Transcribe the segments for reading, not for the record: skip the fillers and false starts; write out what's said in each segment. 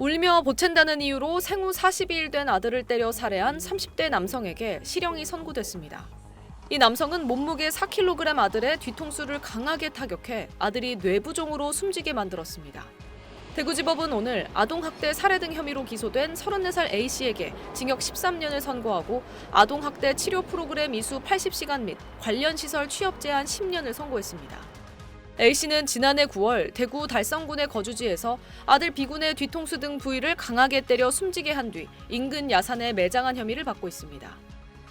울며 보챈다는 이유로 생후 42일 된 아들을 때려 살해한 30대 남성에게 실형이 선고됐습니다. 이 남성은 몸무게 4kg 아들의 뒤통수를 강하게 타격해 아들이 뇌부종으로 숨지게 만들었습니다. 대구지법은 오늘 아동학대 살해 등 혐의로 기소된 34살 A씨에게 징역 13년을 선고하고 아동학대 치료 프로그램 이수 80시간 및 관련 시설 취업 제한 10년을 선고했습니다. A씨는 지난해 9월 대구 달성군의 거주지에서 아들 B군의 뒤통수 등 부위를 강하게 때려 숨지게 한 뒤 인근 야산에 매장한 혐의를 받고 있습니다.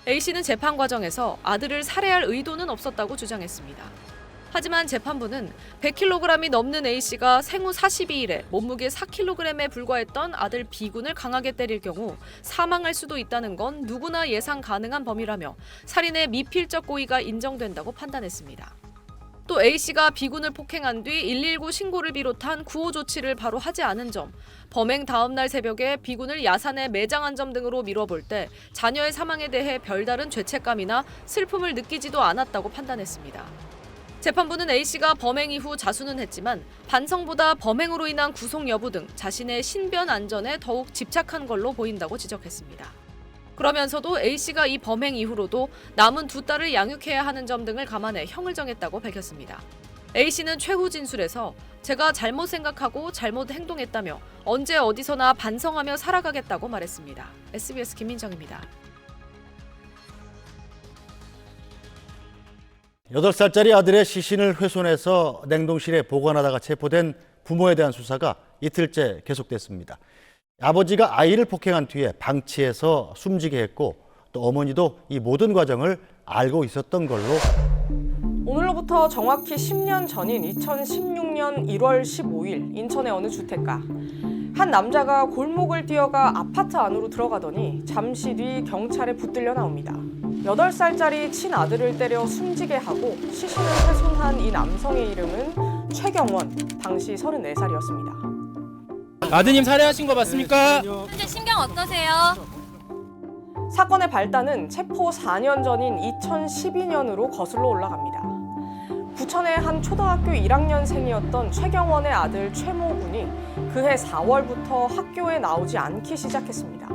A씨는 재판 과정에서 아들을 살해할 의도는 없었다고 주장했습니다. 하지만 재판부는 100kg이 넘는 A씨가 생후 42일에 몸무게 4kg에 불과했던 아들 B군을 강하게 때릴 경우 사망할 수도 있다는 건 누구나 예상 가능한 범위라며 살인의 미필적 고의가 인정된다고 판단했습니다. 또 A씨가 B군을 폭행한 뒤 119 신고를 비롯한 구호 조치를 바로 하지 않은 점, 범행 다음 날 새벽에 B군을 야산에 매장한 점 등으로 미뤄볼 때 자녀의 사망에 대해 별다른 죄책감이나 슬픔을 느끼지도 않았다고 판단했습니다. 재판부는 A씨가 범행 이후 자수는 했지만 반성보다 범행으로 인한 구속 여부 등 자신의 신변 안전에 더욱 집착한 걸로 보인다고 지적했습니다. 그러면서도 A씨가 이 범행 이후로도 남은 두 딸을 양육해야 하는 점 등을 감안해 형을 정했다고 밝혔습니다. A씨는 최후 진술에서 제가 잘못 생각하고 잘못 행동했다며 언제 어디서나 반성하며 살아가겠다고 말했습니다. SBS 김민정입니다. 8살짜리 아들의 시신을 훼손해서 냉동실에 보관하다가 체포된 부모에 대한 수사가 이틀째 계속됐습니다. 아버지가 아이를 폭행한 뒤에 방치해서 숨지게 했고 또 어머니도 이 모든 과정을 알고 있었던 걸로 오늘로부터 정확히 10년 전인 2016년 1월 15일 인천의 어느 주택가. 한 남자가 골목을 뛰어가 아파트 안으로 들어가더니 잠시 뒤 경찰에 붙들려 나옵니다. 8살짜리 친아들을 때려 숨지게 하고 시신을 훼손한 이 남성의 이름은 최경원, 당시 34살이었습니다. 아드님 살해하신 거 맞습니까? 현재 신경 어떠세요? 사건의 발단은 체포 4년 전인 2012년으로 거슬러 올라갑니다. 부천의 한 초등학교 1학년생이었던 최경원의 아들 최모 군이 그해 4월부터 학교에 나오지 않기 시작했습니다.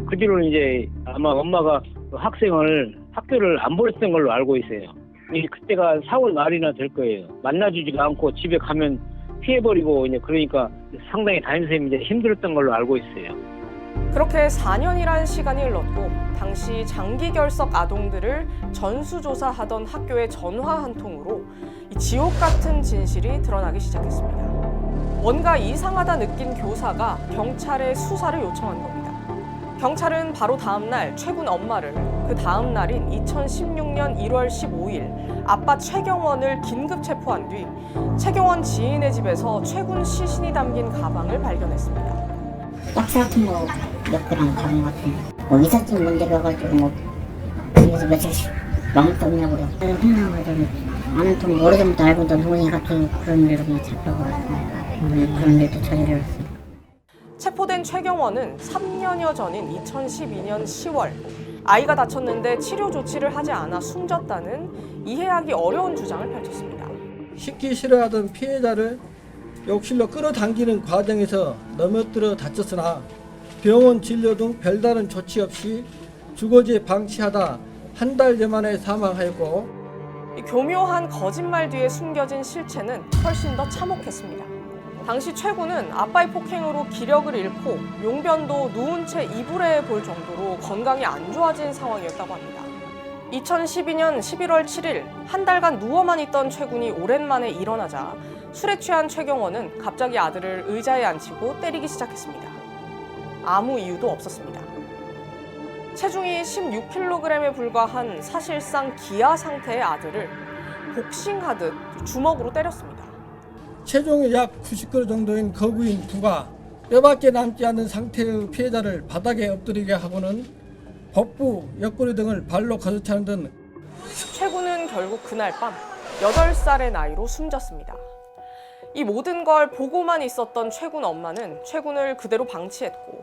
그 뒤로는 이제 아마 엄마가 학생을 학교를 안 보냈던 걸로 알고 있어요. 그때가 4월 말이나 될 거예요. 만나주지가 않고 집에 가면 피해버리고 이제 그러니까 상당히 담임선생님이 이제 힘들었던 걸로 알고 있어요. 그렇게 4년이란 시간이 흘렀고 당시 장기 결석 아동들을 전수조사하던 학교의 전화 한 통으로 이 지옥 같은 진실이 드러나기 시작했습니다. 뭔가 이상하다 느낀 교사가 경찰에 수사를 요청한 겁니다. 경찰은 바로 다음 날 최군 엄마를 그 다음 날인 2016년 1월 15일 아빠 최경원을 긴급 체포한 뒤 최경원 지인의 집에서 최군 시신이 담긴 가방을 발견했습니다. 약사 같은 거 몇 그램 잡은 것 같은데 뭐 이삿짐 문제가 가지고 뭐 집에서 며칠씩 아무것도 없냐고 그래. 혼나가지고 아는 통 오래전부터 알고 있던 동생이 같은 그런 일로 그냥 잡혀가지고 그런 일도 저지를 했어요. 체포된 최경원은 3년여 전인 2012년 10월 아이가 다쳤는데 치료 조치를 하지 않아 숨졌다는 이해하기 어려운 주장을 펼쳤습니다. 시키 싫어하던 피해자를 욕실로 끌어당기는 과정에서 넘어뜨려 다쳤으나 병원 진료 등 별다른 조치 없이 주거지에 방치하다 한 달여 만에 사망하였고 이 교묘한 거짓말 뒤에 숨겨진 실체는 훨씬 더 참혹했습니다. 당시 최군은 아빠의 폭행으로 기력을 잃고 용변도 누운 채 이불에 볼 정도로 건강이 안 좋아진 상황이었다고 합니다. 2012년 11월 7일 한 달간 누워만 있던 최군이 오랜만에 일어나자 술에 취한 최경원은 갑자기 아들을 의자에 앉히고 때리기 시작했습니다. 아무 이유도 없었습니다. 체중이 16kg에 불과한 사실상 기아 상태의 아들을 복싱하듯 주먹으로 때렸습니다. 체중이 약 90kg 정도인 거구인 두가 뼈밖에 남지 않은 상태의 피해자를 바닥에 엎드리게 하고는 복부, 옆구리 등을 발로 가로차는 등 최군은 결국 그날 밤 8살의 나이로 숨졌습니다. 이 모든 걸 보고만 있었던 최군 엄마는 최군을 그대로 방치했고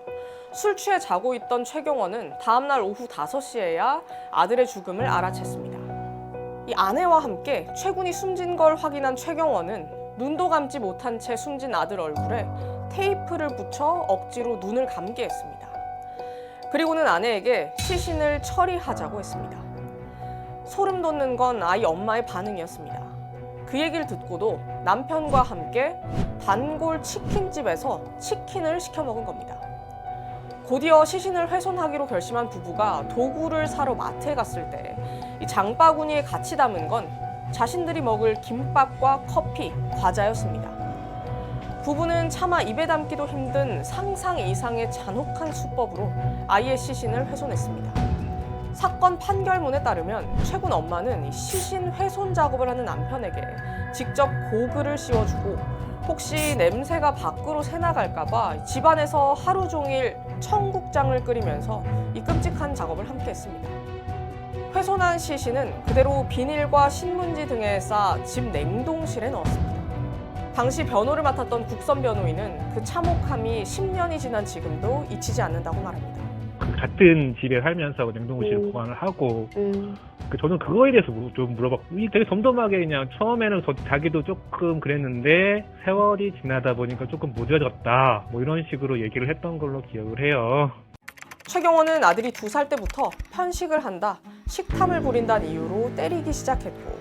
술 취해 자고 있던 최경원은 다음날 오후 5시에야 아들의 죽음을 알아챘습니다. 이 아내와 함께 최군이 숨진 걸 확인한 최경원은 눈도 감지 못한 채 숨진 아들 얼굴에 테이프를 붙여 억지로 눈을 감게 했습니다. 그리고는 아내에게 시신을 처리하자고 했습니다. 소름 돋는 건 아이 엄마의 반응이었습니다. 그 얘기를 듣고도 남편과 함께 단골 치킨집에서 치킨을 시켜 먹은 겁니다. 곧이어 시신을 훼손하기로 결심한 부부가 도구를 사러 마트에 갔을 때 이 장바구니에 같이 담은 건 자신들이 먹을 김밥과 커피, 과자였습니다. 부부는 차마 입에 담기도 힘든 상상 이상의 잔혹한 수법으로 아이의 시신을 훼손했습니다. 사건 판결문에 따르면 최군 엄마는 이 시신 훼손 작업을 하는 남편에게 직접 고글을 씌워주고 혹시 냄새가 밖으로 새나갈까 봐 집안에서 하루 종일 청국장을 끓이면서 이 끔찍한 작업을 함께 했습니다. 훼손한 시신은 그대로 비닐과 신문지 등에 싸 집 냉동실에 넣었습니다. 당시 변호를 맡았던 국선 변호인은 그 참혹함이 10년이 지난 지금도 잊히지 않는다고 말합니다. 같은 집에 살면서 냉동실 보관을 하고 저는 그거에 대해서 좀 물어봤고 되게 덤덤하게 그냥 처음에는 자기도 조금 그랬는데 세월이 지나다 보니까 조금 무뎌졌다 뭐 이런 식으로 얘기를 했던 걸로 기억을 해요. 최경원은 아들이 2살 때부터 편식을 한다, 식탐을 부린다는 이유로 때리기 시작했고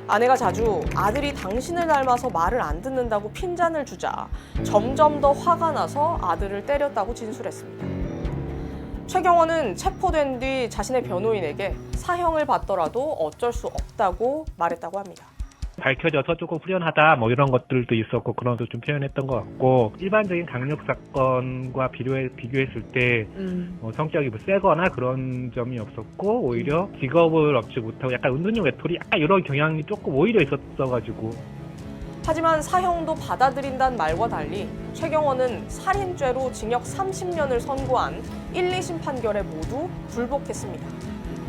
아내가 자주 아들이 당신을 닮아서 말을 안 듣는다고 핀잔을 주자 점점 더 화가 나서 아들을 때렸다고 진술했습니다. 최경원은 체포된 뒤 자신의 변호인에게 사형을 받더라도 어쩔 수 없다고 말했다고 합니다. 밝혀져서 조금 후련하다 뭐 이런 것들도 있었고 그런 것도 좀 표현했던 것 같고 일반적인 강력 사건과 비교했을 때 성격이 뭐 세거나 그런 점이 없었고 오히려 직업을 얻지 못하고 약간 은둔형 외톨이 약간 이런 경향이 조금 오히려 있었어가지고 하지만 사형도 받아들인다는 말과 달리 최경원은 살인죄로 징역 30년을 선고한 1, 2심 판결에 모두 불복했습니다.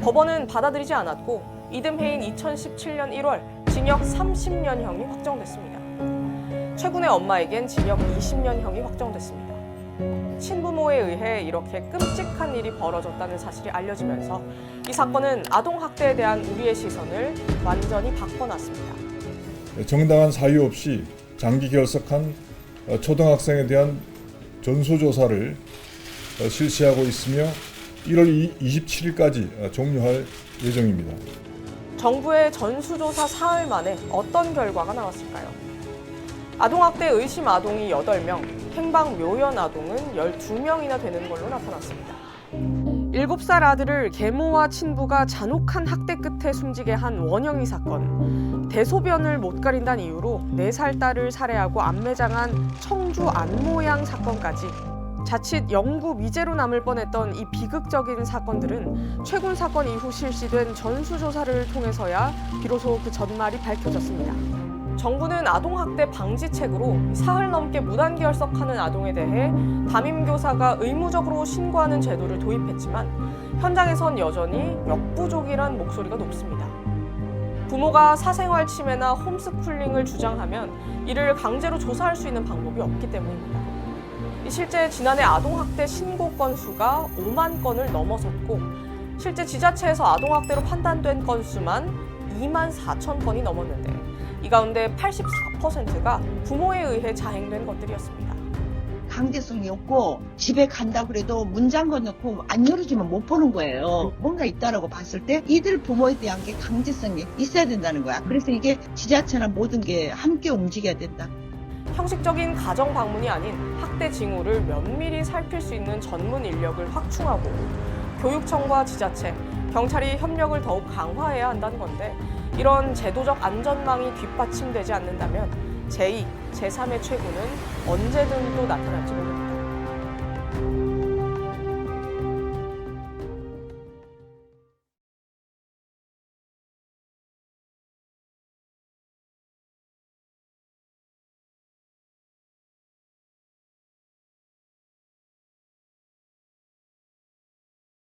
법원은 받아들이지 않았고 이듬해인 2017년 1월 징역 30년형이 확정됐습니다. 최군의 엄마에겐 징역 20년형이 확정됐습니다. 친부모에 의해 이렇게 끔찍한 일이 벌어졌다는 사실이 알려지면서 이 사건은 아동학대에 대한 우리의 시선을 완전히 바꿔놨습니다. 정당한 사유 없이 장기 결석한 초등학생에 대한 전수조사를 실시하고 있으며 1월 27일까지 종료할 예정입니다. 정부의 전수조사 사흘 만에 어떤 결과가 나왔을까요? 아동학대 의심 아동이 8명, 행방 묘연 아동은 12명이나 되는 걸로 나타났습니다. 7살 아들을 계모와 친부가 잔혹한 학대 끝에 숨지게 한 원영이 사건, 대소변을 못 가린다는 이유로 4살 딸을 살해하고 암매장한 청주 안모양 사건까지 자칫 영구 미제로 남을 뻔했던 이 비극적인 사건들은 최군 사건 이후 실시된 전수조사를 통해서야 비로소 그 전말이 밝혀졌습니다. 정부는 아동학대 방지책으로 사흘 넘게 무단결석하는 아동에 대해 담임교사가 의무적으로 신고하는 제도를 도입했지만 현장에선 여전히 역부족이란 목소리가 높습니다. 부모가 사생활 침해나 홈스쿨링을 주장하면 이를 강제로 조사할 수 있는 방법이 없기 때문입니다. 실제 지난해 아동학대 신고 건수가 5만 건을 넘어섰고 실제 지자체에서 아동학대로 판단된 건수만 2만 4천 건이 넘었는데 이 가운데 84%가 부모에 의해 자행된 것들이었습니다. 강제성이 없고 집에 간다 그래도 문 잠궈 놓고 안 열어주면 못 보는 거예요. 뭔가 있다라고 봤을 때 이들 부모에 대한 게 강제성이 있어야 된다는 거야. 그래서 이게 지자체나 모든 게 함께 움직여야 된다. 형식적인 가정 방문이 아닌 학대 징후를 면밀히 살필 수 있는 전문 인력을 확충하고 교육청과 지자체, 경찰이 협력을 더욱 강화해야 한다는 건데 이런 제도적 안전망이 뒷받침되지 않는다면 제2, 제3의 최고는 언제든 또 나타날지 모릅니다.